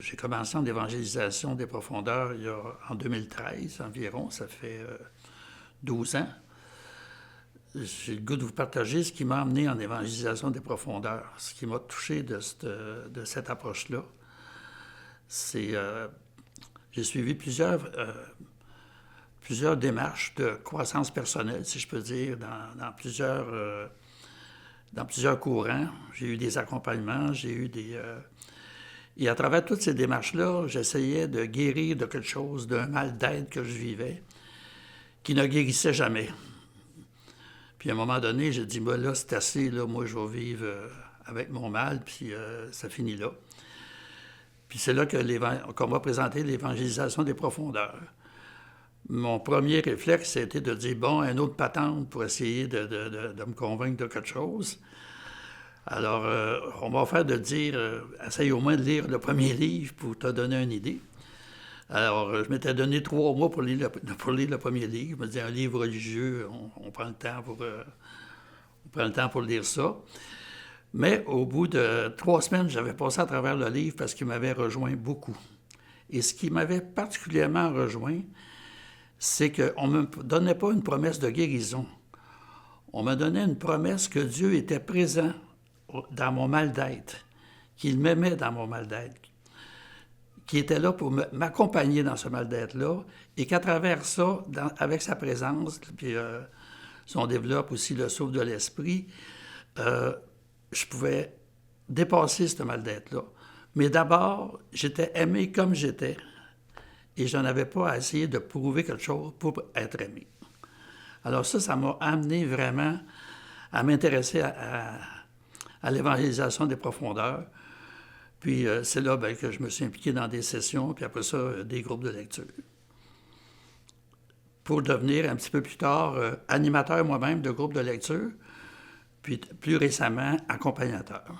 J'ai commencé en évangélisation des profondeurs en 2013 environ, ça fait 12 ans. J'ai le goût de vous partager ce qui m'a amené en évangélisation des profondeurs. Ce qui m'a touché de cette approche-là, c'est j'ai suivi plusieurs démarches de croissance personnelle, si je peux dire, dans plusieurs courants. J'ai eu des accompagnements, j'ai eu des... Et à travers toutes ces démarches-là, j'essayais de guérir de quelque chose, d'un mal-d'être que je vivais, qui ne guérissait jamais. Puis à un moment donné, j'ai dit, là, c'est assez, là, moi, je vais vivre avec mon mal, puis ça finit là. Puis c'est là qu'on m'a présenté l'évangélisation des profondeurs. Mon premier réflexe, c'était de dire, bon, un autre patente pour essayer de me convaincre de quelque chose. Alors, on m'a offert de dire, essaye au moins de lire le premier livre pour te donner une idée. Alors, je m'étais donné 3 mois pour lire le premier livre. Je me disais, un livre religieux, on prend le temps pour lire ça. Mais au bout de 3 semaines, j'avais passé à travers le livre parce qu'il m'avait rejoint beaucoup. Et ce qui m'avait particulièrement rejoint, c'est qu'on ne me donnait pas une promesse de guérison. On me donnait une promesse que Dieu était présent dans mon mal-d'être, qu'il m'aimait dans mon mal-d'être, qui était là pour m'accompagner dans ce mal-d'être-là, et qu'à travers ça, avec sa présence, puis si on développe aussi le souffle de l'esprit, je pouvais dépasser ce mal-d'être-là. Mais d'abord, j'étais aimé comme j'étais, et je n'avais pas à essayer de prouver quelque chose pour être aimé. Alors ça m'a amené vraiment à m'intéresser à l'évangélisation des profondeurs. Puis c'est là que je me suis impliqué dans des sessions, puis après ça, des groupes de lecture. Pour devenir un petit peu plus tard animateur moi-même de groupes de lecture, puis plus récemment accompagnateur.